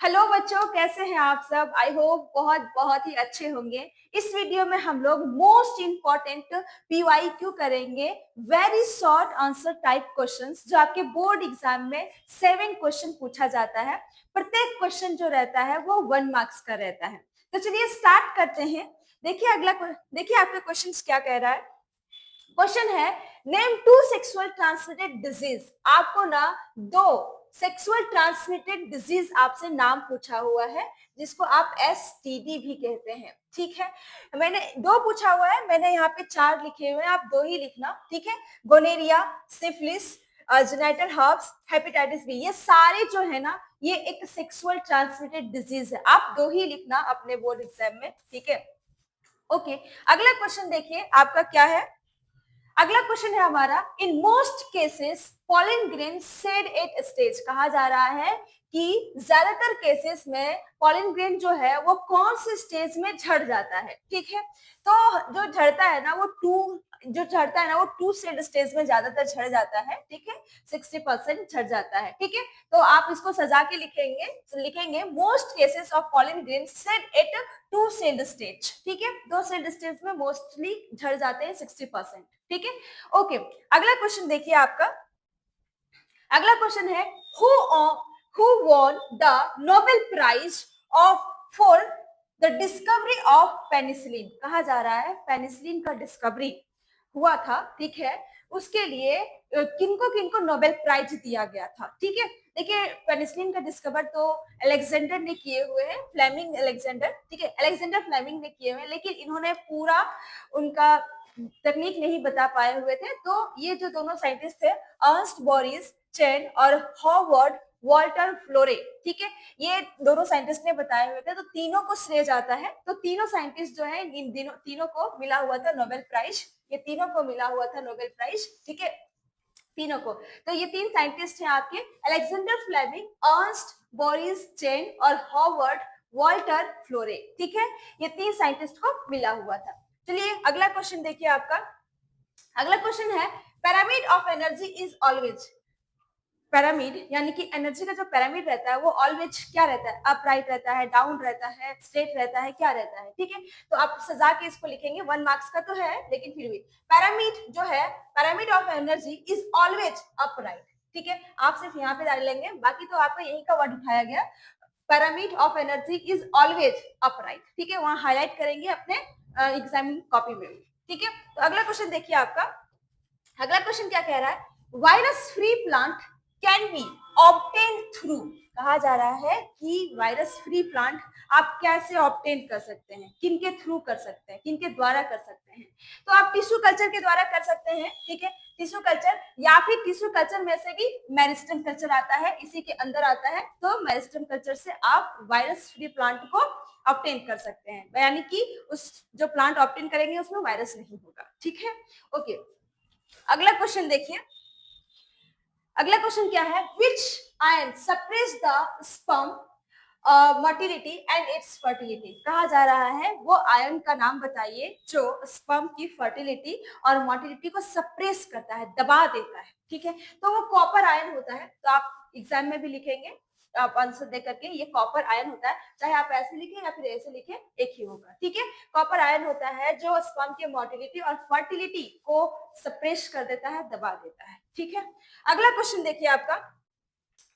Hello बच्चों, कैसे हैं आप सब? आई होप बहुत बहुत ही अच्छे होंगे। इस वीडियो में हम लोग मोस्ट इंपॉर्टेंट PYQ करेंगे, very short answer type questions, जो आपके बोर्ड एग्जाम में 7 क्वेश्चन पूछा जाता है। प्रत्येक क्वेश्चन जो रहता है वो 1 मार्क्स का रहता है। तो चलिए स्टार्ट करते हैं। देखिए आपका क्वेश्चन क्या कह रहा है। क्वेश्चन है, नेम 2 सेक्सुअल ट्रांसमिटेड डिजीज। आपको ना 2 सेक्सुअल ट्रांसमिटेड डिजीज आपसे नाम पूछा हुआ है, जिसको आप STD भी कहते हैं। ठीक है, मैंने 2 पूछा हुआ है, मैंने यहाँ पे 4 लिखे हुए हैं, आप 2 ही लिखना। ठीक है, gonorrhoea, syphilis, genital herpes, hepatitis B, ये सारे जो है ना, ये एक सेक्सुअल ट्रांसमिटेड डिजीज है। आप 2 ही लिखना अपने बोर्ड एग्जाम में। ठीक है, ओके। अगला क्वेश्चन देखिए आपका क्या है। अगला क्वेश्चन है हमारा, in most cases pollen grain shed at stage. कहा जा रहा है कि ज्यादातर केसेस में पॉलन ग्रेन जो है वो कौन से स्टेज में झड़ जाता है। ठीक है, तो जो झड़ता है ना वो टू सेड स्टेज में ज्यादातर झड़ जाता है। ठीक है, 60% झड़ जाता है। ठीक है, तो आप इसको सजा के लिखेंगे most cases of pollen grain shed at 2 celled stage. ठीक है, 2 सेड स्टेज में मोस्टली झड़ जाते हैं 60%। ठीक है, ओके। अगला क्वेश्चन देखिए आपका। अगला क्वेश्चन है, who won the Nobel prize of for the discovery of penicillin. कहा जा रहा है पेनिसिलिन का डिस्कवरी हुआ था। ठीक है, उसके लिए किनको किनको नोबेल प्राइज दिया गया था। ठीक है, देखिए पेनिसिलिन का डिस्कवर तो अलेक्जेंडर ने किए हुए हैं, फ्लेमिंग अलेक्जेंडर। ठीक है, अलेक्जेंडर फ्लेमिंग ने किए हुए हैं, लेकिन इन्होंने पूरा उनका तकनीक नहीं बता पाए हुए थे। तो ये जो दोनों साइंटिस्ट थे, अर्नस्ट बोरिस चेन और हॉवर्ड वॉल्टर फ्लोरे, ठीक है, ये दोनों साइंटिस्ट ने बताए हुए थे। तो तीनों को श्रेय जाता है। तो तीनों साइंटिस्ट जो है, इन तीनों को मिला हुआ था नोबेल प्राइज। ये तीनों को मिला हुआ था नोबेल प्राइज। ठीक है, तीनों को। तो ये 3 साइंटिस्ट हैं आपके, Alexander Fleming, Ernst Boris Chain और हॉवर्ड वॉल्टर फ्लोरे। ठीक है, ये 3 साइंटिस्ट को मिला हुआ था। चलिए अगला क्वेश्चन देखिए आपका। अगला क्वेश्चन है, pyramid of energy is always. Pyramid यानी कि एनर्जी का जो पिरामिड रहता है वो ऑलवेज क्या रहता है? अपराइट रहता है, डाउन रहता है, स्ट्रेट रहता है, क्या रहता है? ठीक है, तो आप सजा के इसको लिखेंगे। 1 मार्क्स का तो है, लेकिन फिर भी पिरामिड जो है, pyramid of energy is always upright. ठीक है, आप सिर्फ यहाँ पे डाल लेंगे, बाकी तो आपका यही का वर्ड उठाया गया, pyramid of energy is always upright. ठीक है, वहां हाईलाइट करेंगे अपने एग्जाम कॉपी में भी। ठीक है, तो अगला क्वेश्चन देखिए आपका। अगला क्वेश्चन क्या कह रहा है, virus free plant can be obtain through. कहा जा रहा है कि वायरस फ्री प्लांट आप कैसे ऑब्टेन कर सकते हैं, किनके थ्रू कर सकते हैं, किनके द्वारा कर सकते हैं? तो आप टिश्यू कल्चर के द्वारा कर सकते हैं। ठीक है, टिश्यू कल्चर, या फिर टिश्यू कल्चर में से भी मेरिस्टेम कल्चर आता है, इसी के अंदर आता है। तो मेरिस्टेम कल्चर से आप वायरस फ्री प्लांट को ऑब्टेन कर सकते हैं, यानी कि उस जो प्लांट ऑब्टेन करेंगे उसमें वायरस नहीं होगा। ठीक है, ओके। अगला क्वेश्चन देखिए। अगला क्वेश्चन क्या है, विच ion suppress the sperm motility and it's fertility. कहा जा रहा है वो आयन का नाम बताइए जो स्पर्म की फर्टिलिटी और मोटिलिटी को सप्रेस करता है, दबा देता है। ठीक है, तो वो कॉपर आयन होता है। तो आप एग्जाम में भी लिखेंगे, आप आंसर दे करके, ये कॉपर आयन होता है। चाहे आप ऐसे लिखें या फिर ऐसे लिखें, एक ही होगा। ठीक है, कॉपर आयन होता है जो स्पर्म की मोटिलिटी और फर्टिलिटी को सप्रेस कर देता है, दबा देता है। ठीक है, अगला क्वेश्चन देखिए आपका।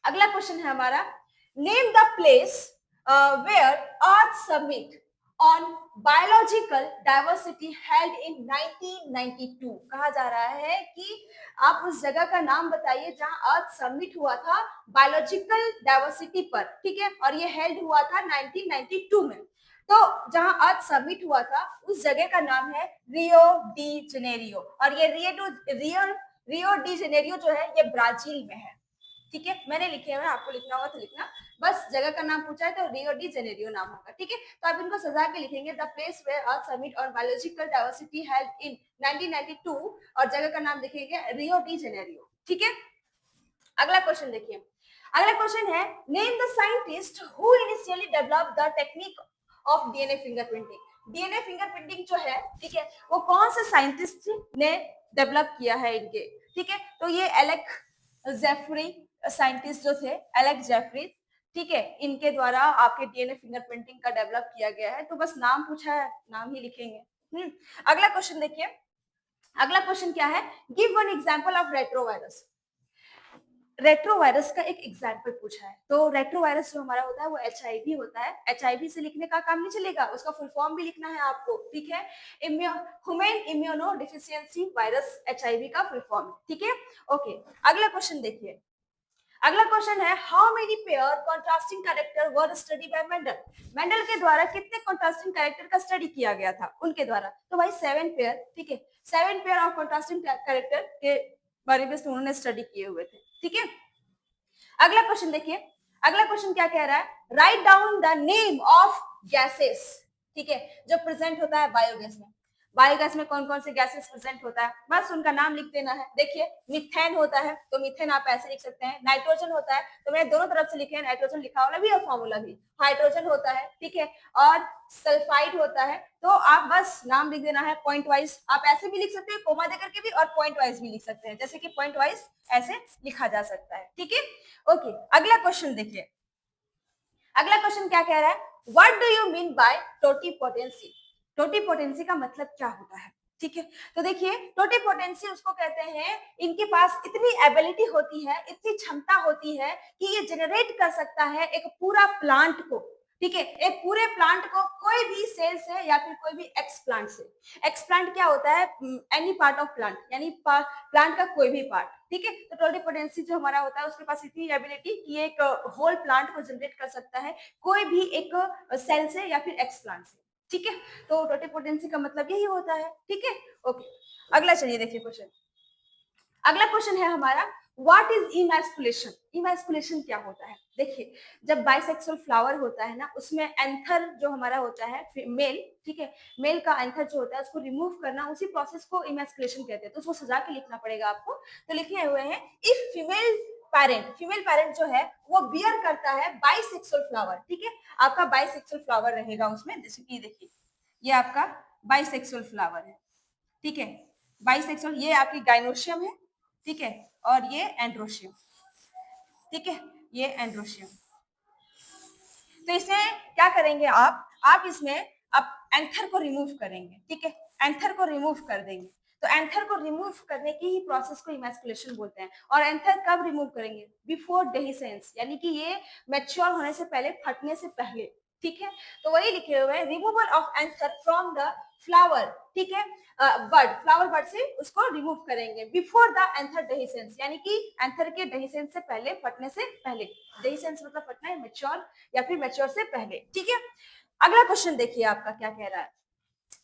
अगला क्वेश्चन है हमारा, name the place where Earth Summit on biological diversity held in 1992। कहा जा रहा है कि आप उस जगह का नाम बताइए जहां अर्थ समिट हुआ था बायोलॉजिकल डाइवर्सिटी पर। ठीक है, और ये हेल्ड हुआ था 1992 में। तो जहां अर्थ समिट हुआ था उस जगह का नाम है रियो डी जेनेरियो, और ये रियो डी जेनेरियो जो है ये ब्राजील में है। ठीक है, मैंने लिखे हुए हैं, आपको लिखना होगा तो लिखना। बस जगह का नाम पूछा है तो रियो डी जेनेरियो नाम होगा। ठीक है, तो आप इनको सजा के लिखेंगे, the place where Earth Summit on biological diversity held in 1992, और जगह का नाम लिखेंगे रियो डी जेनेरियो। ठीक है, अगला क्वेश्चन देखिए। अगला क्वेश्चन है, name the scientist who initially develop the technique of DNA fingerprinting. DNA fingerprinting जो है, ठीक है, वो कौन से साइंटिस्ट ने डेवलप किया है इनके? ठीक है, तो ये एलेक जेफरी साइंटिस्ट जो थे, एलेक्स जेफरी, ठीक है, इनके द्वारा आपके डीएनए फिंगरप्रिंटिंग का डेवलप किया गया है। तो बस नाम पूछा है, नाम ही लिखेंगे। अगला क्वेश्चन देखिए, अगला क्वेश्चन क्या है, give one example of retrovirus. Retrovirus का एक एग्जाम्पल पूछा है। तो रेट्रोवायरस जो हमारा होता है वो एचआईवी होता है। एचआईवी से लिखने का काम नहीं चलेगा, उसका फुल फॉर्म भी लिखना है आपको, ठीक है। Human immuno deficiency virus HIV का फुल फॉर्म, ठीक है। ओके, अगला क्वेश्चन देखिए, अगला क्वेश्चन है how many pair contrasting character were study bye Mendel. Mendel के द्वारा कितने कॉन्ट्रास्टिंग कैरेक्टर का स्टडी किया गया था उनके द्वारा। तो भाई 7 पेयर, ठीक है, 7 पेयर ऑफ कॉन्ट्रास्टिंग कैरेक्टर के बारे में उन्होंने स्टडी किए हुए थे, ठीक है। अगला क्वेश्चन देखिए, अगला क्वेश्चन क्या कह रहा है, write down the name of gases, ठीक है, जो प्रेजेंट होता है बायोगैस में। बायोगैस में कौन कौन से गैसेस प्रेजेंट होता है, बस उनका नाम लिख देना है। देखिए, मीथेन होता है, तो मीथेन आप ऐसे लिख सकते हैं। नाइट्रोजन होता है, तो मैंने दोनों तरफ से लिखे हैं, नाइट्रोजन लिखा वाला भी और फॉर्मूला भी। हाइड्रोजन होता है, ठीक है, और सल्फाइड होता है। तो आप बस नाम लिख देना है पॉइंट वाइज। आप ऐसे भी लिख सकते हैं कोमा देकर के भी, और पॉइंट वाइज भी लिख सकते हैं, जैसे कि पॉइंट वाइज ऐसे लिखा जा सकता है, ठीक है। ओके, अगला क्वेश्चन देखिए, अगला क्वेश्चन क्या कह रहा है, what do you mean by totipotency. Totipotency का मतलब क्या होता है, ठीक है। तो देखिए, टोटीपोटेंसी उसको कहते हैं, इनके पास इतनी एबिलिटी होती है, इतनी क्षमता होती है कि ये जनरेट कर सकता है एक पूरा प्लांट को, ठीक है, एक पूरे प्लांट को कोई भी सेल से या फिर कोई भी एक्स प्लांट से। एक्स प्लांट क्या होता है, एनी पार्ट ऑफ प्लांट, यानी प्लांट का कोई भी पार्ट, ठीक है। तो टोटीपोटेंसी जो हमारा होता है उसके पास इतनी एबिलिटी कि एक होल प्लांट को जनरेट कर सकता है कोई भी एक सेल से या फिर एक्स प्लांट से, ठीक है। तो टोटीपोटेंसी का मतलब यही होता है, ठीक है। ओके, अगला चलिए देखिए क्वेश्चन, अगला क्वेश्चन है हमारा, व्हाट इज इमैस्कुलेशन। इमैस्कुलेशन क्या होता है, देखिए, जब बाइसेक्सुअल फ्लावर होता है ना, उसमें एंथर जो हमारा होता है मेल, ठीक है, मेल का एंथर जो होता है उसको रिमूव करना, उसी प्रोसेस को इमैस्कुलेशन कहते हैं। तो उसको सजा के लिखना पड़ेगा आपको। तो लिखे हुए हैं, इफ फीमेल पेरेंट जो है वो बियर करता है बाइसेक्सुअल फ्लावर, ठीक है, आपका बाइसेक्सुअल फ्लावर रहेगा उसमें। जैसे कि देखिए, ये आपका बाइसेक्सुअल फ्लावर है, ठीक है, बाइसेक्सुअल, ये आपकी गाइनोशियम है, ठीक है, और ये एंड्रोशियम, ठीक है, ये एंड्रोशियम। तो इसे क्या करेंगे आप इसमें अब एंथर को रिमूव करेंगे, ठीक है, एंथर को रिमूव कर देंगे। तो एंथर को रिमूव करने की ही प्रोसेस को इमैस्कुलेशन बोलते हैं। और एंथर कब रिमूव करेंगे, बिफोर डेहिसेंस, यानी कि ये मैच्योर होने से पहले, फटने से पहले, ठीक है। तो वही लिखे हुए हैं, removal of anther from the flower, ठीक है, बर्ड, फ्लावर बर्ड से उसको रिमूव करेंगे बिफोर द एंथर डेहिसेंस, यानी कि एंथर के डेहिसेंस से पहले, फटने से पहले। डेहिसेंस मतलब फटना है, मैच्योर या फिर मैच्योर से पहले, ठीक है। अगला क्वेश्चन देखिए आपका क्या कह रहा है,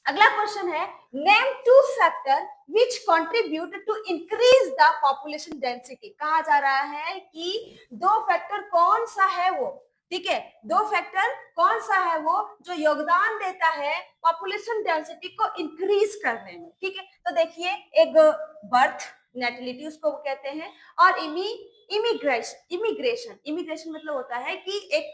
अगला क्वेश्चन है, name 2 factor which contribute to increase the population density. कहा जा रहा है कि 2 फैक्टर कौन सा है वो, ठीक है, 2 फैक्टर कौन सा है वो जो योगदान देता है पॉपुलेशन डेंसिटी को इंक्रीज करने में, ठीक है। तो देखिए, एक बर्थ नेटिलिटी उसको कहते हैं, और इमिग्रेशन मतलब होता है कि एक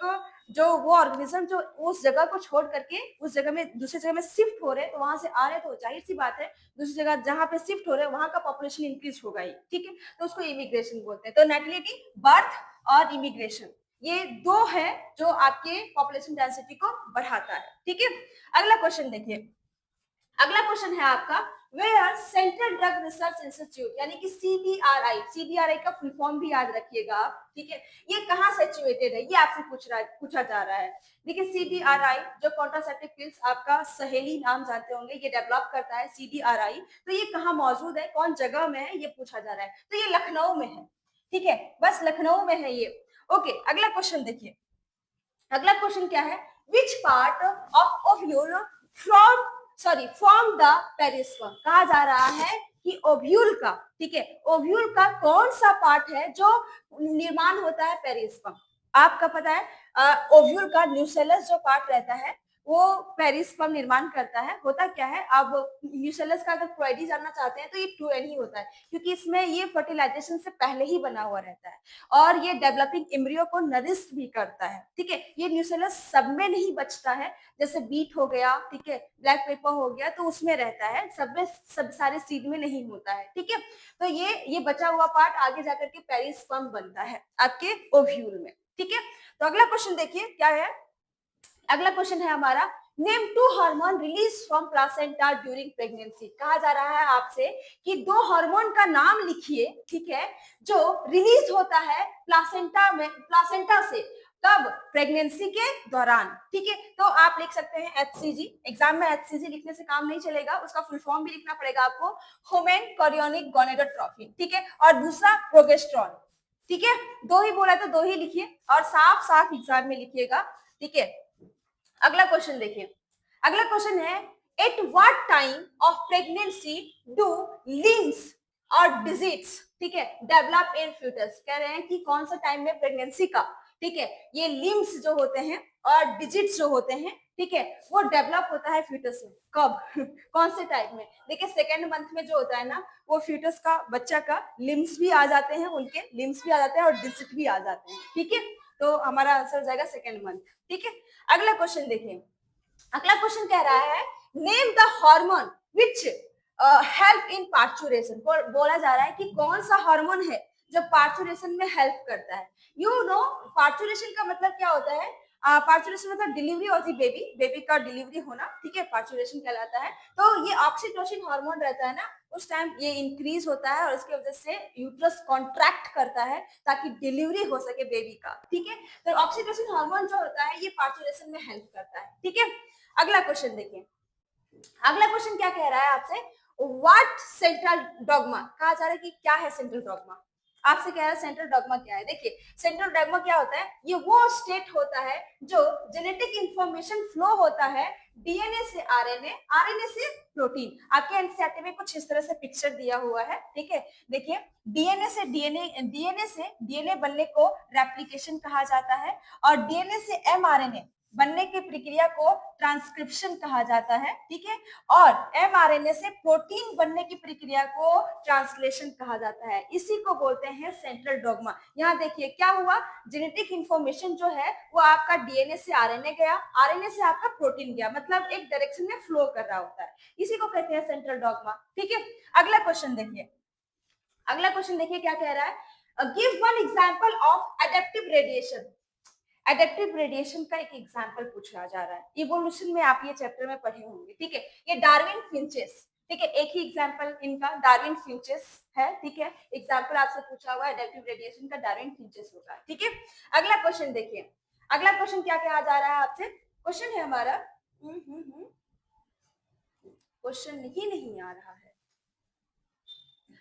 जो वो ऑर्गेनिज्म जो उस जगह को छोड़ करके उस जगह में दूसरी जगह में शिफ्ट हो रहे हैं, तो वहां से आ रहे, तो जाहिर सी बात है दूसरी जगह जहां पे शिफ्ट हो रहे हैं वहां का पॉपुलेशन इंक्रीज होगा ही, ठीक है। तो उसको इमिग्रेशन बोलते हैं। तो नेटिलिटी, बर्थ और इमिग्रेशन, ये 2 है जो आपके पॉपुलेशन डेंसिटी को बढ़ाता है, ठीक है। अगला क्वेश्चन देखिए, अगला क्वेश्चन है आपका, where central drug research institute, यानी कि सीडीआरआई, सीडीआरआई का फुल फॉर्म भी याद रखिएगा आप, ठीक है, ये कहाँ सिचुएटेड है, ये आपसे पूछा जा रहा है। देखिए, सीडीआरआई जो कॉन्ट्रासेप्टिव पिल्स, आपका सहेली नाम जानते होंगे, ये डेवलप करता है सीडीआरआई। तो ये कहाँ मौजूद है, कौन जगह में है, ये पूछा जा रहा है। तो ये लखनऊ में है, ठीक है, बस लखनऊ में है ये। ओके, अगला क्वेश्चन देखिए, अगला क्वेश्चन क्या है, which part of ovule from the perisperm. कहा जा रहा है कि ओव्यूल का, ठीक है, ओव्यूल का कौन सा पार्ट है जो निर्माण होता है पेरिस्पर्म। आपका पता है ओव्यूल का न्यूसेलस जो पार्ट रहता है, वो पेरिस्पर्म निर्माण करता है। होता क्या है, अब यूसेलस का अगर प्लॉइडी जानना चाहते हैं तो ये 2n ही होता है, क्योंकि इसमें ये फर्टिलाइजेशन से पहले ही बना हुआ रहता है और ये डेवलपिंग एम्ब्रियो को नरिश भी करता है। ठीक है, ये न्यूसेलस सब में नहीं बचता है, जैसे बीट हो गया, ठीक है, ब्लैक पेपर हो गया, तो उसमें रहता है, सब में, सब सारे सीड में नहीं होता है। ठीक है, तो ये बचा हुआ पार्ट आगे जाकर के पेरिस्पर्म बनता है आपके ओव्यूल में। ठीक है, तो अगला क्वेश्चन देखिए क्या है। अगला क्वेश्चन है हमारा, name 2 hormone release from placenta during pregnancy. कहा जा रहा है आपसे कि 2 हार्मोन का नाम लिखिए, ठीक है, जो रिलीज होता है प्लासेंटा में, प्लासेंटा से, कब, प्रेगनेंसी के दौरान। ठीक है, तो आप लिख सकते हैं एचसीजी। एग्जाम में एचसीजी लिखने से काम नहीं चलेगा, उसका फुल फॉर्म भी लिखना पड़ेगा आपको, ह्यूमन कोरियोनिक गोनेडोट्रोपिन। ठीक है, और दूसरा प्रोगेस्टेरोन। ठीक है, 2 ही बोला तो 2 ही लिखिए और साफ साफ एग्जाम में लिखिएगा। ठीक है, अगला क्वेश्चन देखिए। अगला क्वेश्चन है, at what time of pregnancy do limbs और डिजिट्स, ठीक है, डेवलप इन फ्यूटस। कह रहे हैं कि कौन सा टाइम में प्रेगनेंसी का, ठीक है, ये लिम्स जो होते हैं और डिजिट्स जो होते हैं, ठीक है, वो डेवलप होता है फ्यूटस में। कब कौन से टाइम में? देखिए सेकेंड मंथ में जो होता है ना, वो फ्यूटस का, बच्चा का लिम्स भी आ जाते हैं, उनके लिम्स भी आ जाते हैं और डिजिट भी आ जाते हैं। ठीक है, तो हमारा आंसर हो जाएगा सेकेंड मंथ। ठीक है, अगला क्वेश्चन देखिए। अगला क्वेश्चन कह रहा है, name the hormone which help in parturition. बोला जा रहा है कि कौन सा हार्मोन है जो पार्चुरेशन में हेल्प करता है। यू नो पार्चुरेशन का मतलब क्या होता है? पार्चुरेशन मतलब delivery of the baby, baby का डिलीवरी होना, ठीक है, पार्चुरेशन कहलाता है। तो ये ऑक्सीटोसिन हार्मोन रहता है ना, उस टाइम ये इंक्रीज होता है और इसकी वजह से यूट्रस कॉन्ट्रैक्ट करता है ताकि डिलीवरी हो सके बेबी का। ठीक है, तो ऑक्सीटोसिन हार्मोन जो होता है ये पार्चुरेशन में हेल्प करता है। ठीक है, अगला क्वेश्चन देखिए। अगला क्वेश्चन क्या कह रहा है आपसे, व्हाट सेंट्रल डॉगमा। कहा जा रहा है कि क्या है सेंट्रल डॉगमा, आपसे कह रहा है सेंट्रल डॉगमा क्या है। देखिए सेंट्रल डॉगमा क्या होता है, ये वो स्टेट होता है जो जेनेटिक इंफॉर्मेशन फ्लो होता है डीएनए से आरएनए, आरएनए से प्रोटीन। आपके एनसीईआरटी में कुछ इस तरह से पिक्चर दिया हुआ है। ठीक है, देखिए डीएनए से डीएनए, डीएनए से डीएनए बनने को रेप्लिकेशन कहा जाता है और डीएनए से एमआरएनए बनने की प्रक्रिया को ट्रांसक्रिप्शन कहा जाता है। ठीक है, और एमआरएनए से प्रोटीन बनने की प्रक्रिया को ट्रांसलेशन कहा जाता है। इसी को बोलते हैं सेंट्रल डॉगमा। यहाँ देखिए क्या हुआ, जेनेटिक इंफॉर्मेशन जो है वो आपका डीएनए से आरएनए गया, आरएनए से आपका प्रोटीन गया, मतलब एक डायरेक्शन में फ्लो कर रहा होता है। इसी को कहते हैं सेंट्रल डॉगमा। ठीक है, अगला क्वेश्चन देखिए। अगला क्वेश्चन देखिए क्या कह रहा है, give one example of adaptive radiation. Adaptive radiation का एक एग्जांपल पूछा जा रहा है। इवोल्यूशन में आप ये चैप्टर में पढ़े होंगे। ठीक है, ये डार्विन फिंचेस, ठीक है, एक ही एग्जांपल इनका डार्विन फिंचेस है। ठीक है, एग्जांपल आपसे पूछा हुआ एडेप्टिव रेडिएशन का डार्विन फिंचेस होगा। ठीक है, अगला क्वेश्चन देखिए। अगला क्वेश्चन क्या कहा जा रहा है आपसे, क्वेश्चन है हमारा, क्वेश्चन ही नहीं आ रहा है।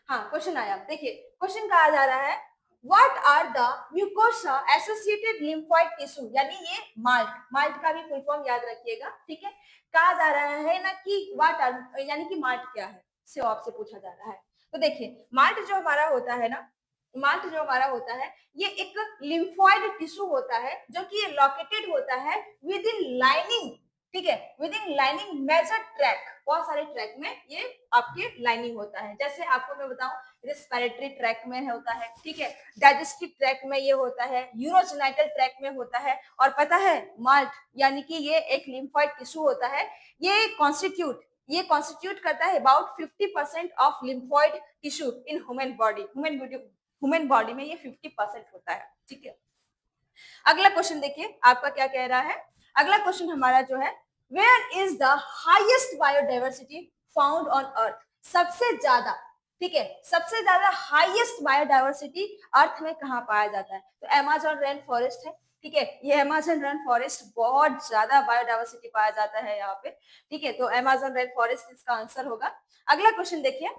हाँ क्वेश्चन आया, देखिए क्वेश्चन कहा जा रहा है, what are the mucosa associated lymphoid tissue, यानी ये माल्ट, माल्ट का भी फुल फॉर्म याद रखिएगा। ठीक है, कहा जा रहा है ना कि व्हाट आर, यानी कि माल्ट क्या है, से आपसे पूछा जा रहा है। तो देखिए माल्ट जो हमारा होता है ना, माल्ट जो हमारा होता है ये एक लिम्फोइड टिश्यू होता है जो कि लोकेटेड होता है विद इन लाइनिंग, ठीक है, with in lining major track, बहुत सारे ट्रैक में ये आपके लाइनिंग होता है। जैसे आपको मैं बताऊं, रिस्पिरेटरी ट्रैक में होता है, ठीक है, डाइजेस्टिव ट्रैक में ये होता है, यूरोजेनाइटल ट्रैक में होता है। और पता है माल्ट यानी कि ये एक लिम्फोइड टिश्यू होता है, ये कॉन्स्टिट्यूट करता है about 50% of lymphoid tissue in human body. Human body में ये 50% होता है। ठीक है, अगला क्वेश्चन देखिए आपका क्या कह रहा है। अगला क्वेश्चन हमारा जो है, where is the highest biodiversity found on earth. सबसे ज्यादा, ठीक है, सबसे ज्यादा हाईएस्ट बायोडाइवर्सिटी अर्थ में कहाँ पाया जाता है? तो अमेज़न रेन फॉरेस्ट है। ठीक है, ये अमेज़न रेन फॉरेस्ट बहुत ज्यादा बायोडाइवर्सिटी पाया जाता है यहाँ पे। ठीक है, तो अमेज़न रेन फॉरेस्ट इसका आंसर होगा। अगला क्वेश्चन देखिए।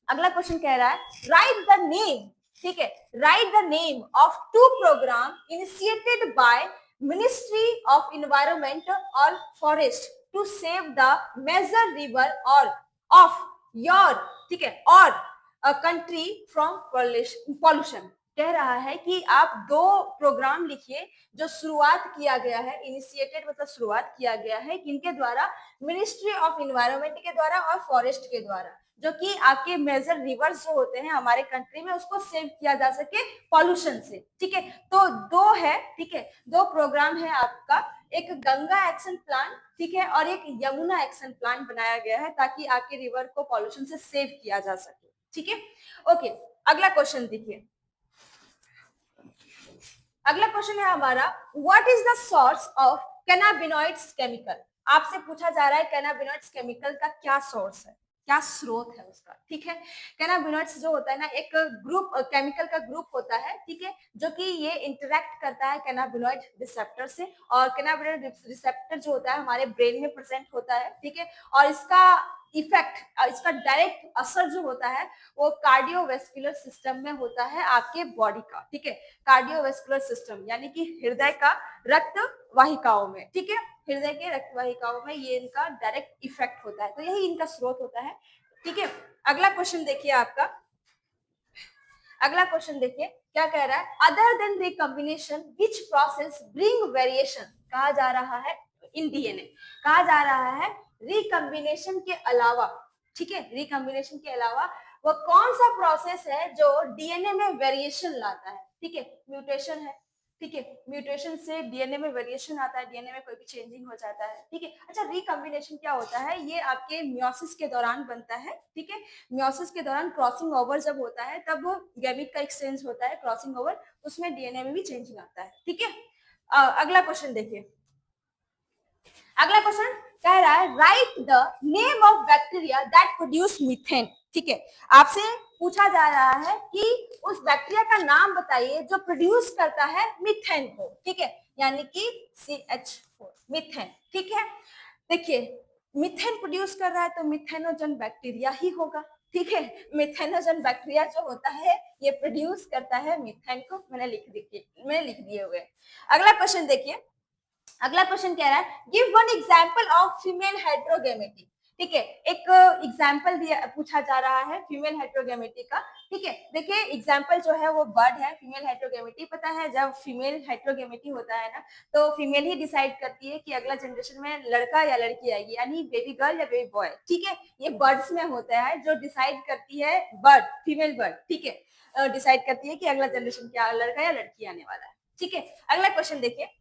अगला क्वेश्चन कह रहा है, राइट द नेम, ठीक है, right the name of 2 program initiated by ministry of environment और forest to save the major river और ऑफ योर, ठीक है, और कंट्री फ्रॉम पॉल्यूशन। कह रहा है कि आप 2 प्रोग्राम लिखिए जो शुरुआत किया गया है, इनिशिएटेड मतलब शुरुआत किया गया है किनके द्वारा, मिनिस्ट्री ऑफ इन्वायरमेंट के द्वारा और फॉरेस्ट के द्वारा, जो कि आपके मेजर रिवर्स जो होते हैं हमारे कंट्री में उसको सेव किया जा सके पॉल्यूशन से। ठीक है, तो 2 है, ठीक है, 2 प्रोग्राम है आपका, एक गंगा एक्शन प्लान, ठीक है, और एक यमुना एक्शन प्लान बनाया गया है ताकि आपके रिवर को पॉल्यूशन से सेव किया जा सके। ठीक है, ओके, अगला क्वेश्चन देखिए। अगला क्वेश्चन है हमारा, what is the source of cannabinoids chemical. आपसे पूछा जा रहा है कैनाबिनॉइड्स केमिकल का क्या सोर्स है, क्या स्रोत है उसका। ठीक है, कैनाबिनॉइड्स जो होता है ना, एक ग्रुप केमिकल का ग्रुप होता है, ठीक है, जो कि ये इंटरेक्ट करता है कैनाबिनॉइड रिसेप्टर से, और कैनाबिनॉइड रिसेप्टर जो होता है हमारे ब्रेन में प्रेजेंट होता है। ठीक है, और इसका इफेक्ट, इसका डायरेक्ट असर जो होता है वो कार्डियोवेस्कुलर सिस्टम में होता है आपके बॉडी का। ठीक है, कार्डियोवेस्कुलर सिस्टम यानी कि हृदय का रक्त वाहिकाओं में। ठीक है, हृदय के रक्त वाहिकाओं में ये इनका डायरेक्ट इफेक्ट होता है, तो यही इनका स्रोत होता है। ठीक है, अगला क्वेश्चन देखिए आपका, अगला क्वेश्चन देखिए क्या कह रहा है, other than recombination which process bring variation. कहा जा रहा है इन डीएनए, कहा जा रहा है रिकॉम्बिनेशन के अलावा, ठीक है, रिकॉम्बिनेशन के अलावा वो कौन सा प्रोसेस है जो डीएनए में वेरिएशन लाता है। ठीक है, म्यूटेशन है। ठीक है, म्यूटेशन से डीएनए में वेरिएशन आता है, डीएनए में कोई भी चेंजिंग हो जाता है। ठीक है, अच्छा, रिकॉम्बिनेशन क्या होता है, ये आपके मियोसिस के दौरान बनता है। ठीक है, मियोसिस के दौरान क्रॉसिंग ओवर जब होता है तब गैमीट का एक्सचेंज होता है, क्रॉसिंग ओवर, उसमें डीएनए में भी चेंजिंग आता है। ठीक है, अगला क्वेश्चन देखिए, अगला क्वेश्चन कह रहा है, right the name of bacteria that produce methane. ठीक है, आपसे पूछा जा रहा है कि उस बैक्टीरिया का नाम बताइए जो प्रोड्यूस करता है मीथेन को। ठीक है, यानी कि CH4 मीथेन। ठीक है, देखिए मीथेन प्रोड्यूस कर रहा है तो मिथेनोजन बैक्टीरिया ही होगा। ठीक है, मिथेनोजन बैक्टीरिया जो होता है ये प्रोड्यूस करता है मीथेन को। मैंने लिख दिए हुए। अगला क्वेश्चन देखिए, अगला क्वेश्चन कह रहा है, give one example of female heterogamety. ठीक है, एक एग्जांपल दिया पूछा जा रहा है फीमेल हेटेरोगेमेटी का। ठीक है, देखिए एग्जांपल जो है वो बर्ड है। फीमेल हेटेरोगेमेटी पता है, जब फीमेल हेटेरोगेमेटी होता है ना तो फीमेल ही डिसाइड करती है कि अगला जनरेशन में लड़का या लड़की आएगी, यानी बेबी गर्ल या बेबी बॉय। ठीक है, ये बर्ड्स में होता है, जो डिसाइड करती है बर्ड, फीमेल बर्ड। ठीक है, डिसाइड करती है कि अगला जनरेशन क्या लड़का या लड़की आने वाला है। ठीक है, अगला क्वेश्चन देखिए,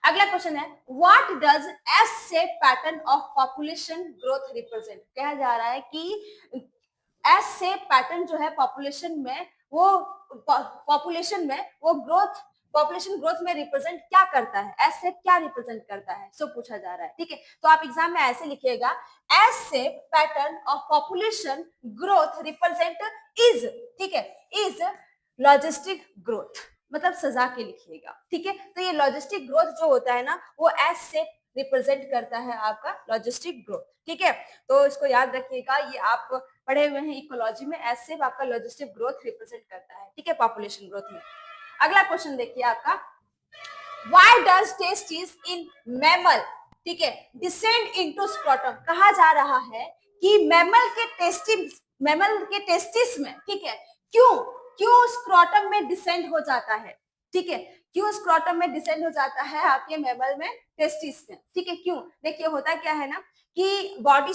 अगला क्वेश्चन है, what does S shape pattern of population growth represent. कहा जा रहा है कि एस शेप पैटर्न जो है पॉपुलेशन में वो ग्रोथ, पॉपुलेशन ग्रोथ में रिप्रेजेंट क्या करता है, एस शेप क्या रिप्रेजेंट करता है, सो पूछा जा रहा है। ठीक है, तो आप एग्जाम में ऐसे लिखिएगा, S shape pattern of population growth represent is, ठीक है, इज लॉजिस्टिक ग्रोथ, मतलब सजा के लिखिएगा। ठीक है, तो ये लॉजिस्टिक ग्रोथ जो होता है ना वो एस से रिप्रेजेंट करता है आपका लॉजिस्टिक ग्रोथ। ठीक है, तो इसको याद रखिएगा, ये आप पढ़े हुए हैं इकोलॉजी में, एस से आपका लॉजिस्टिक ग्रोथ रिप्रेजेंट करता है। ठीक है, पॉपुलेशन ग्रोथ में। अगला क्वेश्चन देखिए आपका, why does testis in mammal, ठीक है, डिसेंड इनटू स्क्रोटम। कहा जा रहा है कि मैमल के टेस्टिस में, ठीक है, क्यों क्यों स्क्रोटम में डिसेंड हो जाता है। ठीक है, क्यों स्क्रोटम में डिसेंड हो जाता है आपके मैमल में, टेस्टिस में। ठीक है, क्यों, देखिए होता क्या है ना कि बॉडी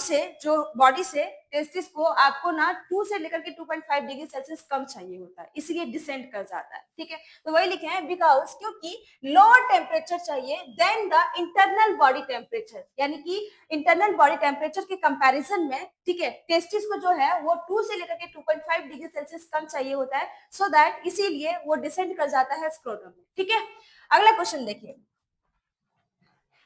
से टेस्टिस को आपको ना 2 से लेकर के 2.5 डिग्री सेल्सियस कम चाहिए होता है, इसलिए डिसेंड कर जाता है। ठीक है, तो वही लिखे हैं, बिकॉज क्योंकि लोअर टेम्परेचर चाहिए than the internal body temperature, यानी कि इंटरनल बॉडी टेम्परेचर के कंपैरिजन में, ठीक है, टेस्टिस को जो है वो 2 से लेकर के 2.5 डिग्री सेल्सियस कम चाहिए होता है, सो दैट इसीलिए वो डिसेंड कर जाता है स्क्रोटम में। ठीक है, अगला क्वेश्चन देखिए,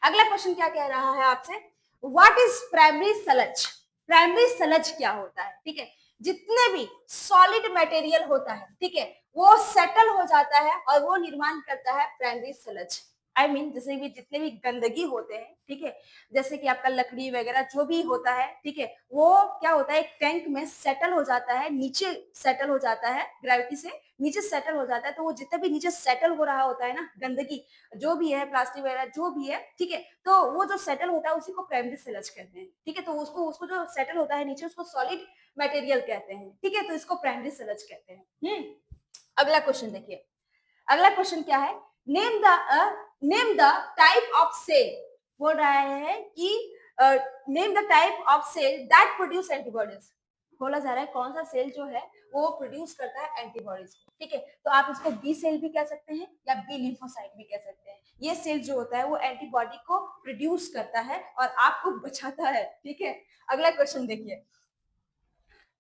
अगला क्वेश्चन क्या कह रहा है आपसे, व्हाट इज प्राइमरी सलज। प्राइमरी सलज क्या होता है। ठीक है, जितने भी सॉलिड मटेरियल होता है, ठीक है, वो सेटल हो जाता है और वो निर्माण करता है प्राइमरी सलज। आई मीन जैसे भी जितने भी गंदगी होते हैं, ठीक है, जैसे कि आपका लकड़ी वगैरह जो भी होता है, ठीक है, वो क्या होता है एक टैंक में सेटल हो जाता है, नीचे सेटल हो जाता है, ग्रेविटी से नीचे सेटल हो जाता है, तो वो जितना भी नीचे सेटल हो रहा होता है ना गंदगी, जो भी है प्लास्टिक वगैरह जो भी है, ठीक है, तो वो जो सेटल होता है उसी को प्राइमरी सिलज कहते हैं, ठीक है, तो उसको उसको जो सेटल होता है नीचे उसको सॉलिड मटेरियल कहते हैं, ठीक है, तो इसको प्राइमरी सिलज कहते हैं। अगला क्वेश्चन देखिए, अगला क्वेश्चन क्या है, name the type of cell, बोल रहा है कि name the type of cell that produce antibodies, बोला जा रहा है कौन सा सेल जो है वो प्रोड्यूस करता है एंटीबॉडीज, ठीक है, तो आप इसको बी सेल भी कह सकते हैं या बी लिम्फोसाइट भी कह सकते हैं, ये सेल जो होता है वो एंटीबॉडी को प्रोड्यूस करता है और आपको बचाता है, ठीक है। अगला क्वेश्चन देखिए,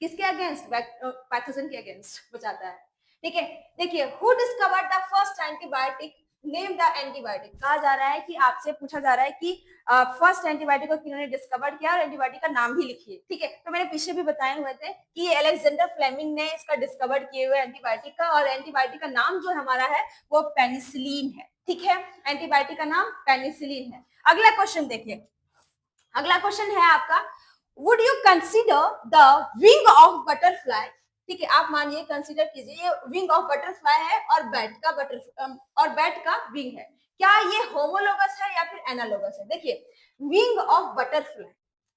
किसके अगेंस्ट, पैथोजन के अगेंस्ट बचाता है, ठीक है। देखिए, who discovered the first antibiotic, name the antibiotic, कहा जा रहा है कि आपसे पूछा जा रहा है कि फर्स्ट एंटीबायोटिक को किन्होंने डिस्कवर किया और एंटीबायोटिक का नाम भी लिखिए, ठीक है, तो मैंने पीछे भी बताए हुए थे कि अलेक्जेंडर फ्लेमिंग ने इसका डिस्कवर किए हुए एंटीबायोटिक का, और एंटीबायोटिक का नाम जो हमारा है वो पेनिसिलिन है, ठीक है, एंटीबायोटिक का नाम पेनिसिलिन है। अगला क्वेश्चन देखिए, अगला क्वेश्चन है आपका, would you consider the wing of butterfly, ठीक है, आप मानिए कंसिडर कीजिए ये विंग ऑफ बटरफ्लाई है और बैट का और बैट का विंग है, क्या ये होमोलोगस है या फिर एनालोगस है। देखिए, विंग ऑफ बटरफ्लाई,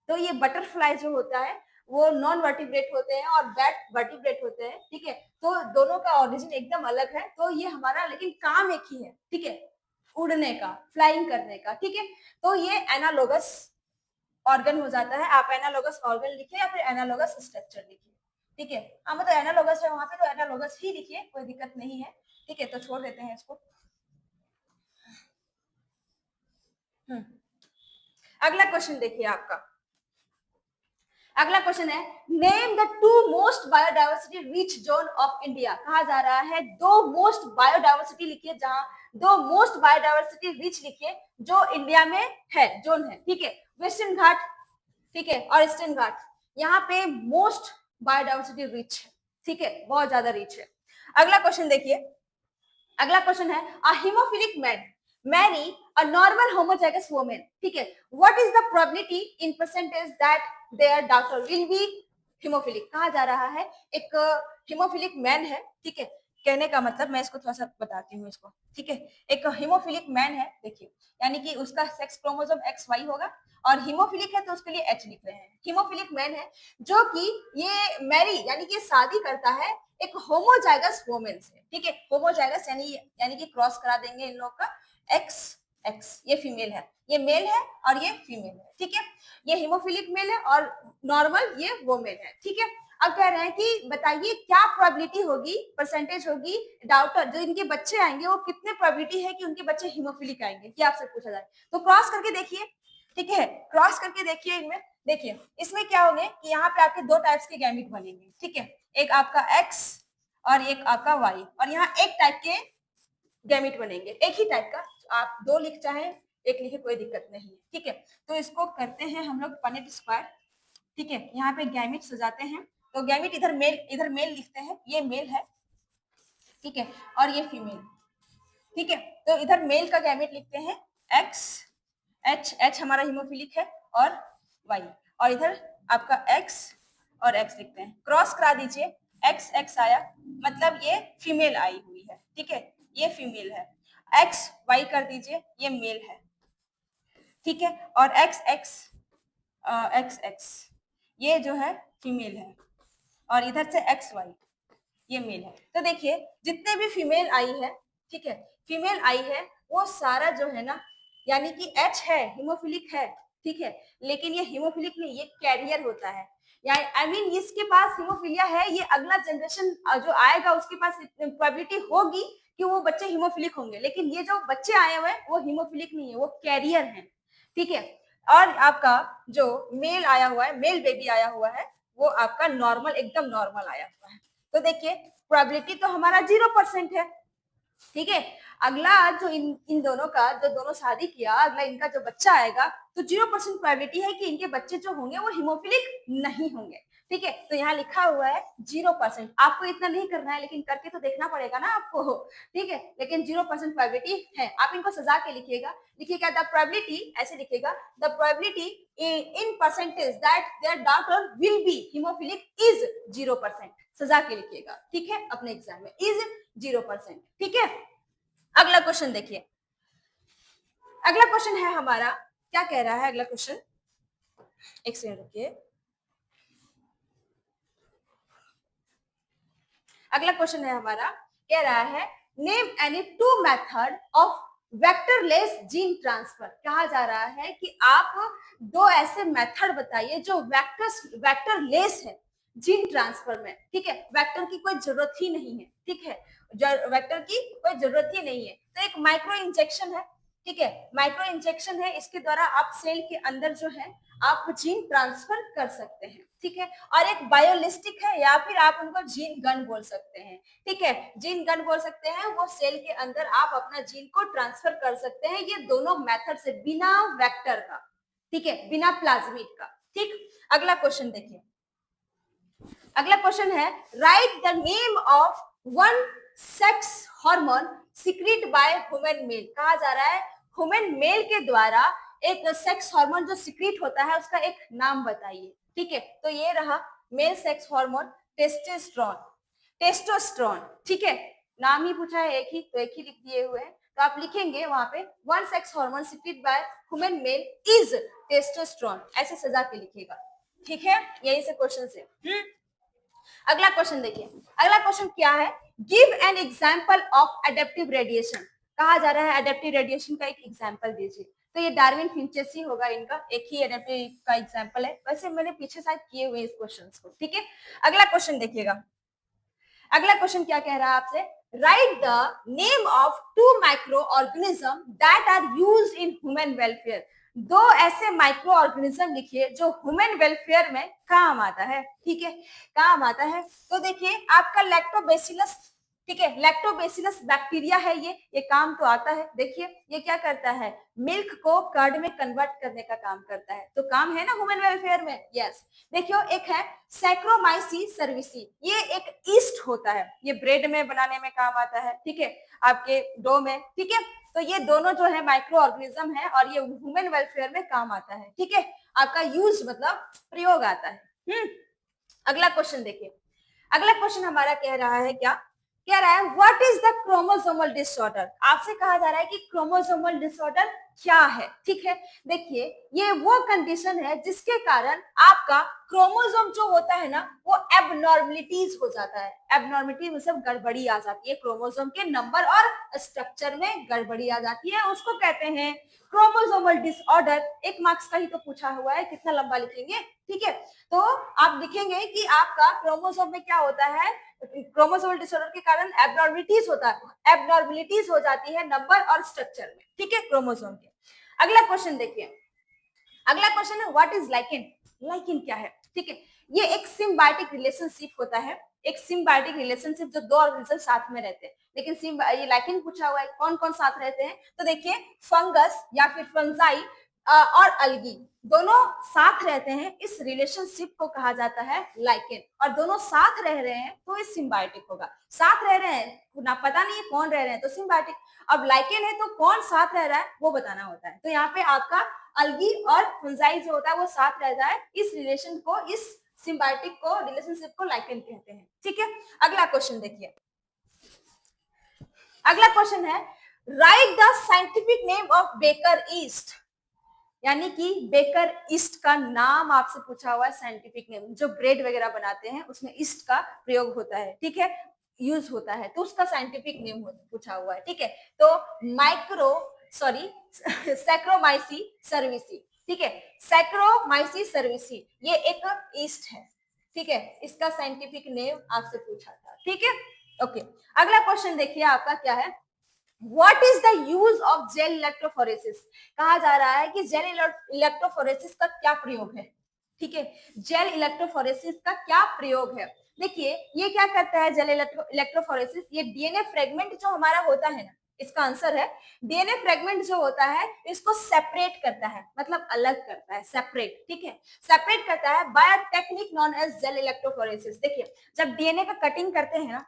तो ये बटरफ्लाई जो होता है वो नॉन वर्टिब्रेट होते हैं और बैट वर्टिब्रेट होते हैं, ठीक है, तो दोनों का ओरिजिन एकदम अलग है, तो ये हमारा लेकिन काम एक ही है, ठीक है, उड़ने का, फ्लाइंग करने का, ठीक है, तो ये एनालोगस ऑर्गन हो जाता है। आप एनालोगस ऑर्गन लिखिए या फिर एनालोगस स्ट्रक्चर लिखिए, ठीक है, हाँ मतलब एनालोगस है वहां पे तो एनालोगस ही लिखिए, कोई दिक्कत नहीं है, ठीक है, तो छोड़ देते हैं इसको। अगला क्वेश्चन देखिए आपका, अगला क्वेश्चन है, name the two most biodiversity rich zone of India, कहा जा रहा है दो मोस्ट बायोडाइवर्सिटी लिखिए, जहां दो मोस्ट बायोडाइवर्सिटी रिच लिखिए जो इंडिया में है, जोन है, ठीक है, वेस्टर्न घाट, ठीक है, और ईस्टर्न घाट, यहाँ पे मोस्ट बायोडाइवर्सिटी रिच है, ठीक है, बहुत ज्यादा रिच है। अगला क्वेश्चन देखिए, अगला क्वेश्चन है, a hemophilic man marry a normal homozygous woman, ठीक है, what is the probability in percentage that their daughter will be hemophilic, कहा जा रहा है एक हीमोफिलिक मैन है, ठीक है, कहने का मतलब मैं इसको थोड़ा सा बताती हूँ इसको, ठीक है, एक हीमोफिलिक मैन है, देखिए, यानी कि उसका सेक्स क्रोमोसोम XY होगा और हीमोफिलिक है तो उसके लिए H लिख रहे हैं, हीमोफिलिक मैन है जो कि ये मैरी यानी कि शादी करता है एक होमोजाइगस वुमेन से, ठीक है, होमोजाइगस यानी कि क्रॉस करा देंगे इन लोग का, एक्स एक्स, ये फीमेल है, ये मेल है और ये फीमेल है, ठीक है, ये हीमोफिलिक मेल है और नॉर्मल ये वुमेन है, ठीक है। अब कह रहे हैं कि बताइए क्या प्रोबेबिलिटी होगी, परसेंटेज होगी, डाउटर जो इनके बच्चे आएंगे वो कितने प्रोबेबिलिटी है कि उनके बच्चे हीमोफिलिक आएंगे, ये आपसे पूछा जाए, तो क्रॉस करके देखिए, ठीक है, क्रॉस करके देखिए इनमें, देखिए इसमें क्या होंगे कि यहाँ पे आपके दो टाइप्स के गैमिट बनेंगे, ठीक है, एक आपका एक्स और एक आपका वाई, और यहाँ एक टाइप के गैमिट बनेंगे, एक ही टाइप का, आप दो लिख चाहे एक लिखे कोई दिक्कत नहीं है, ठीक है, तो इसको करते हैं हम लोग पनेट स्क्वायर, ठीक है, यहाँ पे गैमिट सजाते हैं, तो गैमिट इधर मेल लिखते हैं, ये मेल है, ठीक है, और ये फीमेल, ठीक है, तो इधर मेल का गैमिट लिखते हैं एक्स, एच हमारा हीमोफिलिक है और वाई, और इधर आपका एक्स और एक्स लिखते हैं, क्रॉस करा दीजिए, एक्स एक्स आया मतलब ये फीमेल आई हुई है, ठीक है, ये फीमेल है, एक्स वाई कर दीजिए ये मेल है, ठीक है, और एक्स एक्स एक्स एक्स ये जो है फीमेल है, और इधर से एक्स वाई ये मेल है, तो देखिए जितने भी फीमेल आई है, ठीक है, फीमेल आई है वो सारा जो है ना, यानी कि एच है हीमोफिलिक है, ठीक है, लेकिन ये हीमोफिलिक नहीं, ये कैरियर होता है, यानी आई मीन इसके पास हीमोफिलिया है, ये अगला जनरेशन जो आएगा उसके पास प्रोबेबिलिटी होगी कि वो बच्चे हीमोफिलिक होंगे, लेकिन ये जो बच्चे आए हुए हैं वो हीमोफिलिक नहीं है, वो कैरियर है, ठीक है, और आपका जो मेल आया हुआ है, मेल बेबी आया हुआ है, वो आपका नॉर्मल एकदम नॉर्मल आया हुआ है, तो देखिए प्रोबेबिलिटी तो हमारा 0% है, ठीक है, अगला जो इन दोनों का जो दोनों शादी किया, अगला इनका जो बच्चा आएगा तो 0% प्रोबेबिलिटी है कि इनके बच्चे जो होंगे वो हीमोफिलिक नहीं होंगे, ठीक है, तो यहाँ लिखा हुआ है 0%। आपको इतना नहीं करना है, लेकिन करके तो देखना पड़ेगा ना आपको, ठीक है। लेकिन 0% प्रोबेबिलिटी है। आप इनको सजा के लिखिएगा। लिखिएगा द प्रोबेबिलिटी, ऐसे लिखिएगा, the probability in percentage that their daughter will be haemophilic is 0%। सजा के लिखिएगा, ठीक है, अपने एग्जाम में इज 0%, ठीक है। अगला क्वेश्चन देखिए। अगला क्वेश्चन है हमारा, क्या कह रहा है अगला क्वेश्चन, एक सेकंड रुकिए। अगला क्वेश्चन है हमारा, कह रहा है name any two method of vectorless gene transfer. कहा जा रहा है कि आप दो ऐसे मेथड बताइए जो वेक्टरलेस है जीन ट्रांसफर में, ठीक है। वेक्टर की कोई जरूरत ही नहीं है, ठीक है, वेक्टर की कोई जरूरत ही नहीं है। तो एक माइक्रो इंजेक्शन है, ठीक है, माइक्रो इंजेक्शन है, इसके द्वारा आप सेल के अंदर जो है आप जीन ट्रांसफर कर सकते हैं, ठीक है। और एक बायोलिस्टिक है, या फिर आप उनको जीन गन बोल सकते हैं, ठीक है, जीन गन बोल सकते हैं। वो सेल के अंदर आप अपना जीन को ट्रांसफर कर सकते हैं, ये दोनों मेथड से, बिना वेक्टर का, ठीक है, बिना प्लाज्मिड का, ठीक। अगला क्वेश्चन देखिए। अगला क्वेश्चन है right the name of one sex hormone secrete by human male. कहा जा रहा है ह्यूमन मेल के द्वारा एक सेक्स हार्मोन जो सिक्रीट होता है उसका एक नाम बताइए, ठीक है। तो ये रहा male sex hormone testosterone, testosterone, ठीक है। नाम ही पूछा है एक ही, तो एक ही लिख दिए हुए हैं। तो आप लिखेंगे वहां पे one sex hormone secrete by human male is testosterone, ऐसे सजा के लिखिएगा, ठीक है। यही से क्वेश्चन से। अगला क्वेश्चन देखिए। अगला क्वेश्चन क्या है, give an example of adaptive radiation. कहा जा रहा है एडेप्टिव रेडिएशन का एक एग्जांपल दीजिए। तो ये डार्विन फिंचेस ही होगा, इनका एक ही एडेप्टिव का एग्जांपल है। वैसे मैंने पीछे शायद किए हुए इस क्वेश्चंस को, ठीक है। अगला क्वेश्चन देखिएगा। अगला क्वेश्चन क्या कह रहा है आपसे, write the name of two microorganism that are used in human welfare. दो ऐसे माइक्रो ऑर्गेनिज्म लिखिए जो ह्यूमन वेलफेयर में काम आता है, ठीक है, काम आता है। तो देखिए आपका लैक्टोबैसिलस, ठीक है, लैक्टोबैसिलस बैक्टीरिया है, ये काम तो आता है। देखिए ये क्या करता है, मिल्क को कर्ड में कन्वर्ट करने का काम करता है, तो काम है ना ह्यूमन वेलफेयर में, यस। देखियो एक है सैक्रोमाइसीस सर्विसी, ये एक ईस्ट होता है, ये ब्रेड में बनाने में काम आता है, ठीक है, आपके डो में, ठीक है। तो ये दोनों जो है माइक्रो ऑर्गेनिज्म है और ये ह्यूमन वेलफेयर में काम आता है, ठीक है। आपका यूज मतलब प्रयोग आता है। अगला क्वेश्चन देखिए। अगला क्वेश्चन हमारा कह रहा है, क्या कह रहा है, what is the chromosomal disorder. आपसे कहा जा रहा है कि क्रोमोसोमल डिसऑर्डर क्या है, ठीक है। देखिए ये वो कंडीशन है जिसके कारण आपका क्रोमोसोम जो होता है ना वो एबनॉर्मलिटीज हो जाता है। एबनॉर्मलिटी मतलब गड़बड़ी आ जाती है, क्रोमोसोम के नंबर और स्ट्रक्चर में गड़बड़ी आ जाती है, उसको कहते हैं क्रोमोसोमल डिसऑर्डर। एक मार्क्स का ही तो पूछा हुआ है, कितना लंबा लिखेंगे, ठीक है। तो आप लिखेंगे कि आपका क्रोमोसोम में क्या होता है, क्रोमोसोमल डिसऑर्डर के कारण एबनॉर्मलिटीज होता है, एबनॉर्मलिटीज हो जाती है नंबर और स्ट्रक्चर में, ठीक है, क्रोमोसोम के। अगला क्वेश्चन देखिए। अगला क्वेश्चन है व्हाट इज लाइकेन। लाइकेन क्या है, ठीक है, ये एक सिम्बायोटिक रिलेशनशिप होता है, एक सिम्बायोटिक रिलेशनशिप जो दो ऑर्गेनिज्म साथ में रहते हैं। लेकिन ये लाइकेन पूछा हुआ है कौन कौन साथ रहते हैं, तो देखिए फंगस या फिर फंजाई और अलगी दोनों साथ रहते हैं, इस रिलेशनशिप को कहा जाता है लाइकेन। और दोनों साथ रह रहे हैं तो ये सिम्बायोटिक होगा। साथ रह रहे हैं ना, पता नहीं है कौन रह रहे हैं, तो सिम्बायोटिक। अब लाइकेन है तो कौन साथ रह रहा है वो बताना होता है। तो यहाँ पे आपका अलगी और फंजाई जो होता है वो साथ रहता है, इस रिलेशन को, इस सिम्बायोटिक को, रिलेशनशिप को लाइकेन कहते हैं, ठीक है। अगला क्वेश्चन देखिए। अगला क्वेश्चन है right the scientific name of baker yeast. यानी कि बेकर ईस्ट का नाम आपसे पूछा हुआ है, साइंटिफिक नेम, जो ब्रेड वगैरह बनाते हैं उसमें ईस्ट का प्रयोग होता है, ठीक है, यूज होता है, तो उसका साइंटिफिक नेम पूछा हुआ है, ठीक है। तो सैक्रोमाइसी सर्विसी, ठीक है, सैक्रोमाइसी सर्विसी ये एक ईस्ट है, ठीक है, इसका साइंटिफिक नेम आपसे पूछा था, ठीक है, ओके। अगला क्वेश्चन देखिए आपका क्या है, What is the use of gel electrophoresis। कहा जा रहा है कि जेल इलेक्ट्रोफोरेसिस का क्या प्रयोग है, ठीक है, जेल इलेक्ट्रोफोरेसिस का क्या प्रयोग है। देखिए ये क्या करता है जेल इलेक्ट्रोफोरेसिस, ये डीएनए फ्रेगमेंट जो हमारा होता है ना, इसका आंसर है डीएनए फ्रेगमेंट जो होता है इसको सेपरेट करता है, मतलब अलग करता है, सेपरेट, ठीक है, सेपरेट करता है by a technique known as gel electrophoresis. देखिए जब डीएनए का कटिंग करते हैं ना,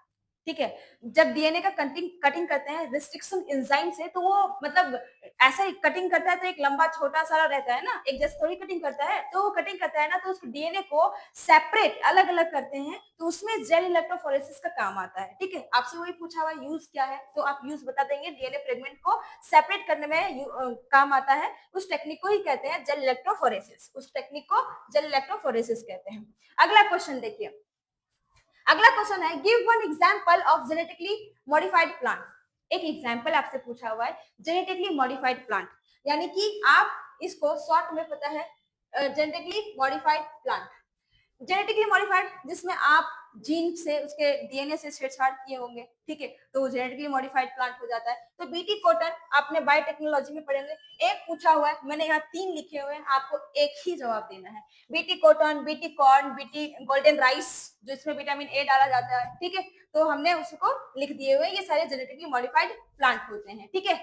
ठीक है, जब डीएनए का कटिंग कटिंग करते हैं रिस्ट्रिक्शन एंजाइम से, तो वो मतलब ऐसा ही कटिंग करता है तो एक लंबा छोटा सारा रहता है ना, एक जैसे थोड़ी कटिंग करता है, तो वो कटिंग करता है ना, तो उस डीएनए को सेपरेट अलग अलग करते हैं, तो उसमें जेल इलेक्ट्रोफोरेसिस का काम आता है। ठीक है, आपसे वही पूछा हुआ यूज क्या है, तो आप यूज बता देंगे, डीएनए फ्रेगमेंट को सेपरेट करने में काम आता है, उस टेक्निक को ही कहते हैं जेल इलेक्ट्रोफोरेसिस, उस टेक्निक को जेल इलेक्ट्रोफोरेसिस कहते हैं। अगला क्वेश्चन देखिए, अगला क्वेश्चन है give one example of genetically modified plant. एक एग्जांपल आपसे पूछा हुआ है जेनेटिकली मॉडिफाइड प्लांट, यानी कि आप इसको शॉर्ट में पता है genetically modified plant, genetically modified जिसमें आप जीन से उसके डीएनए से छेड़छाड़ किए होंगे, ठीक है, तो वो जेनेटिकली मॉडिफाइड प्लांट हो जाता है। तो बीटी कॉटन आपने बायोटेक्नोलॉजी में पढ़े होंगे, एक पूछा हुआ है, मैंने यहाँ 3 लिखे हुए हैं, आपको एक ही जवाब देना है, BT cotton, BT corn, BT golden rice, जो इसमें विटामिन ए डाला जाता है, ठीक है, तो हमने उसको लिख दिए हुए, ये सारे जेनेटिकली मॉडिफाइड प्लांट होते हैं। ठीक है,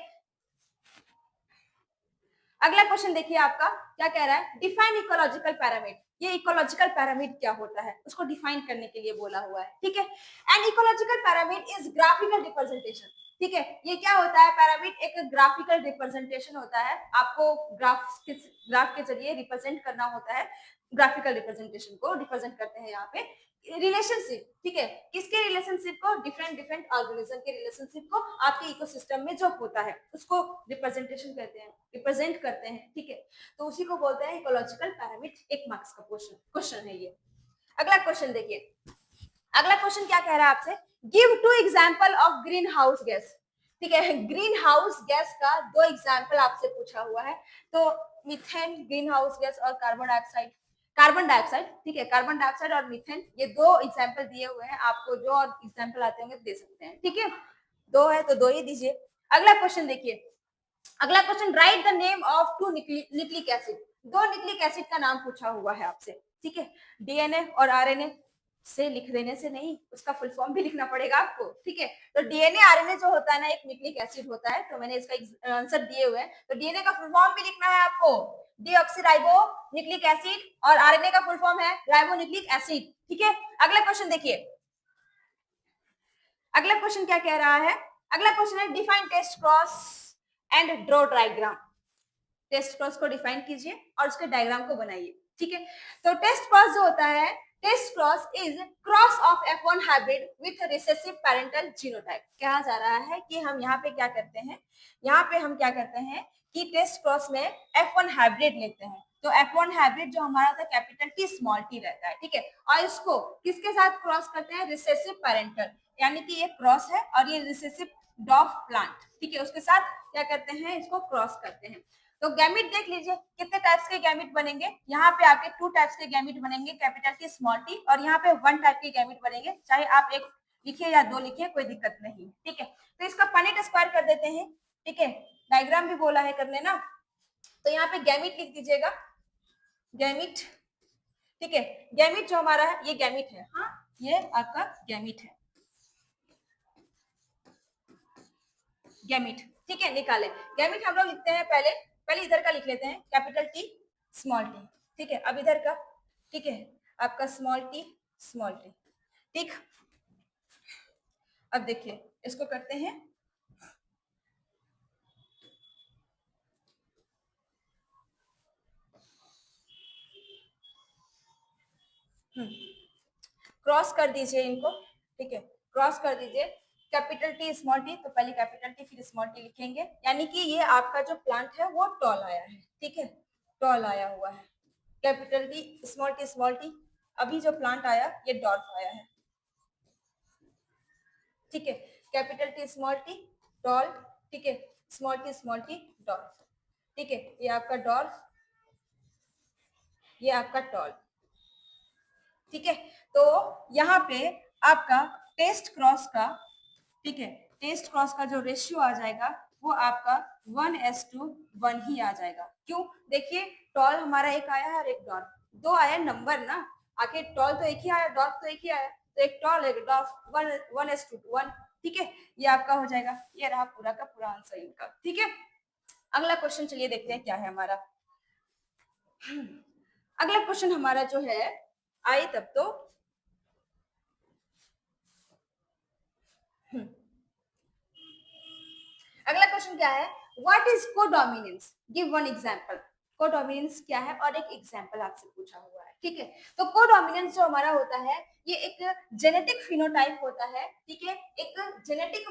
अगला क्वेश्चन देखिए आपका क्या कह रहा है, डिफाइन इकोलॉजिकल पैरामीटर। ये इकोलॉजिकल पैरामीटर क्या होता है उसको डिफाइन करने के लिए बोला हुआ है। ठीक है, an ecological parameter is graphical representation. ठीक है, ये क्या होता है, पैरामीटर एक ग्राफिकल रिप्रेजेंटेशन होता है, आपको ग्राफ के जरिए रिप्रेजेंट करना होता है, ग्राफिकल रिप्रेजेंटेशन को रिप्रेजेंट करते हैं यहाँ पे रिलेशनशिप। ठीक है, किसके रिलेशनशिप को, डिफरेंट डिफरेंट ऑर्गेनिज्म के रिलेशनशिप को आपके इकोसिस्टम में जो होता है उसको रिप्रेजेंटेशन कहते हैं, रिप्रेजेंट करते हैं। ठीक है, तो उसी को बोलते हैं इकोलॉजिकल पैरामीटर, एक मार्क्स का क्वेश्चन है ये। अगला क्वेश्चन देखिए, अगला क्वेश्चन क्या कह रहा है आपसे, give 2 example of green house gas. ठीक है, ग्रीन हाउस गैस का 2 एग्जांपल आपसे पूछा हुआ है, तो मीथेन ग्रीन हाउस गैस और कार्बन डाइऑक्साइड, कार्बन डाइऑक्साइड, ठीक है, कार्बन डाइऑक्साइड और मीथेन, ये 2 एग्जांपल दिए हुए हैं, आपको जो और एग्जांपल आते होंगे दे सकते हैं। ठीक है, 2 है तो 2 ही दीजिए। अगला क्वेश्चन देखिए, अगला question right the name of 2 nucleic acid. 2 nucleic acid का नाम पूछा हुआ है आपसे। ठीक है, डीएनए और आरएनए से लिख देने से नहीं, उसका फुल फॉर्म भी लिखना पड़ेगा आपको। ठीक है, तो डीएनए आरएनए जो होता है ना, एक न्यूक्लिक एसिड होता है, तो मैंने इसका आंसर दिए हुए हैं, तो डीएनए का फुल फॉर्म भी लिखना है आपको, डीऑक्सीराइबो न्यूक्लिक एसिड, और आरएनए का फुल फॉर्म है राइबो न्यूक्लिक एसिड। ठीक है, अगला क्वेश्चन देखिए, अगला क्वेश्चन क्या कह रहा है, अगला क्वेश्चन है define test cross and draw diagram. Test cross को डिफाइन कीजिए और उसके डायग्राम को बनाइए। ठीक है, तो टेस्ट क्रॉस जो होता है, test cross is cross of F1 hybrid with recessive parental genotype. कहा जा रहा है कि हम यहाँ पे क्या करते हैं, यहाँ पे हम क्या करते हैं कि टेस्ट क्रॉस में F1 हाइब्रिड लेते हैं, तो F1 हाइब्रिड जो हमारा था कैपिटल टी स्मॉल टी रहता है। ठीक है, और इसको किसके साथ क्रॉस करते हैं, रिसेसिव पैरेंटल, यानी कि ये क्रॉस है और ये रिसेसिव डॉफ प्लांट, ठीक है, उसके साथ क्या करते हैं, इसको क्रॉस करते हैं। तो गैमिट देख लीजिए कितने टाइप्स के गैमिट बनेंगे, यहाँ पे आपके 2 टाइप्स के गैमिट बनेंगे, कैपिटल टी स्मॉल टी, और यहाँ पे 1 टाइप के गैमिट बनेंगे, चाहे आप 1 लिखिए या 2 लिखिए, कोई दिक्कत नहीं। ठीक है, तो इसका पनेट स्क्वायर कर देते हैं। ठीक है, डायग्राम भी बोला है करने ना, तो यहाँ पे गैमिट लिख दीजिएगा, गैमिट। ठीक है, गैमिट जो हमारा है ये गैमिट है, हाँ ये आपका गैमिट है, गैमिट। ठीक है, निकाले गैमिट हम लोग लिखते हैं, पहले पहले इधर का लिख लेते हैं, कैपिटल टी स्मॉल टी। ठीक है, अब इधर का, ठीक है, आपका स्मॉल टी स्मॉल टी। ठीक, अब देखिए इसको करते हैं, क्रॉस कर दीजिए इनको। ठीक है, क्रॉस कर दीजिए, कैपिटल टी स्मॉल टी, तो पहले कैपिटल टी फिर स्मॉल टी लिखेंगे, यानी कि ये आपका जो प्लांट है वो टॉल आया है। ठीक है, टॉल आया हुआ है, कैपिटल टी स्मॉल टी, अभी जो प्लांट आया ये डॉर्फ आया है। ठीक है, capital T small T doll, ठीक है, स्मॉल टी डॉर्फ। ठीक है, ये आपका डॉर्फ, ये आपका टॉल। ठीक है, तो यहाँ पे आपका टेस्ट क्रॉस का, ठीक है, टेस्ट क्रॉस का जो रेशियो आ जाएगा वो आपका 1:1 ही आ जाएगा। क्यों, देखिए टॉल हमारा एक आया है और एक डॉर्फ, 2 आया नंबर ना, आखिर टॉल तो एक ही आया, डॉर्फ तो एक ही आया, तो एक टॉल एक डॉफ 1:1, ठीक है। ये आपका हो जाएगा, ये रहा पूरा का पूरा आंसर इनका, ठीक है। अगला क्वेश्चन चलिए देखते हैं क्या है हमारा। अगला क्वेश्चन हमारा जो है आए तब तो अगला क्वेश्चन क्या है, what is codominance, give one example. Codominance क्या है और एक एग्जांपल आपसे पूछा हुआ है, ठीक है। तो कोडोमिनेंस जो हमारा होता है ये एक जेनेटिक फिनोटाइप होता है, ठीक है। एक जेनेटिक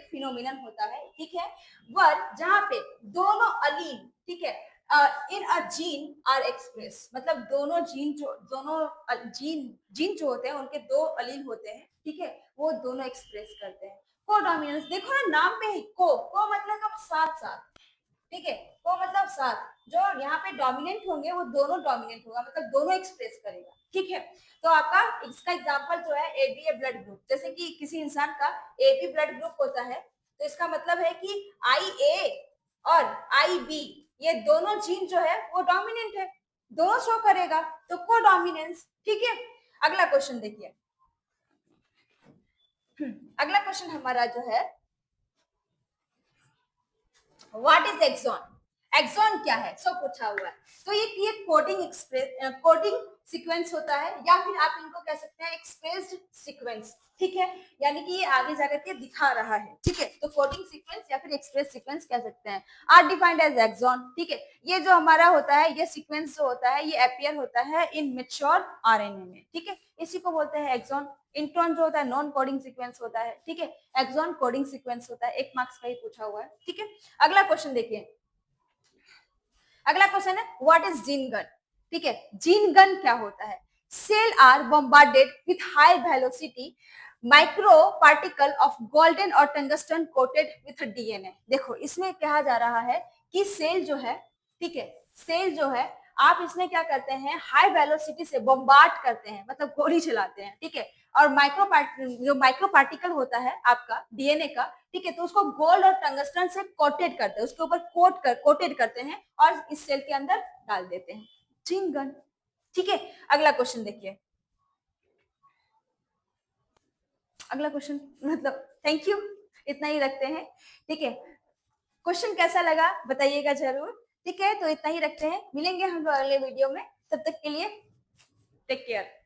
फिनोमिनन होता है, ठीक है। वर जहां पे दोनों अलील, ठीक है, इन अ जीन आर एक्सप्रेस, मतलब दोनों जीन जो होते हैं उनके दो अलील होते हैं, ठीक है, वो दोनों एक्सप्रेस करते हैं। कोडोमिनेंस देखो ना नाम पे ही को मतलब साथ साथ, ठीक है। को मतलब साथ, जो यहाँ पे डोमिनेंट होंगे वो दोनों डोमिनेंट होगा, मतलब दोनों एक्सप्रेस करेगा, ठीक है। तो आपका इसका एग्जांपल जो है ए ब्लड ग्रुप, जैसे कि किसी इंसान का ए ब्लड ग्रुप होता है, तो इसका मतलब है कि आई ए और आई बी ये दोनों जीन जो है वो डोमिनेंट है, दोनों शो करेगा, तो कोडोमिनेंस, ठीक है। अगला क्वेश्चन देखिए, अगला क्वेश्चन हमारा जो है व्हाट इज एक्सॉन, एक्सॉन क्या है, सब पूछा हुआ है। तो ये कोडिंग सीक्वेंस होता है, या फिर आप इनको कह सकते हैं एक्सप्रेस्ड सीक्वेंस, ठीक है। यानी कि ये आगे जाकर के दिखा रहा है, ठीक है। तो कोडिंग सीक्वेंस या फिर एक्सप्रेस सीक्वेंस कह सकते हैं, आर डिफाइंड एज एक्सॉन, ठीक है। ये जो हमारा होता है ये सीक्वेंस जो होता है ये अपीयर होता है इन मैच्योर आरएनए में, ठीक है। इसी को बोलते हैं एक्सॉन। इंट्रॉन जो होता है नॉन कोडिंग सीक्वेंस होता है, ठीक है। एक्सॉन कोडिंग सीक्वेंस होता है, 1 मार्क्स का ही पूछा हुआ है, ठीक है। अगला क्वेश्चन देखिए, अगला क्वेश्चन है व्हाट इज जीन गन, ठीक है। जीन गन क्या होता है, cell are bombarded with high velocity microparticle of golden और टंगस्टन कोटेड विथ डीएनए। देखो इसमें कहा जा रहा है कि सेल जो है, ठीक है, सेल जो है आप इसमें क्या करते हैं हाई वेलोसिटी से बॉम्बार्ड करते हैं, मतलब गोली चलाते हैं, ठीक है। और जो माइक्रो पार्टिकल होता है आपका डीएनए का, ठीक है, तो उसको गोल्ड और टंगस्टन से कोटेड करते हैं, उसके ऊपर कोटेड करते हैं और इस सेल के अंदर डाल देते हैं, जीन गन, ठीक है। अगला क्वेश्चन देखिए, अगला क्वेश्चन मतलब थैंक यू, इतना ही रखते हैं, ठीक है। क्वेश्चन कैसा लगा बताइएगा जरूर, ठीक है। तो इतना ही रखते हैं, मिलेंगे हम लोग अगले वीडियो में, तब तक के लिए टेक केयर।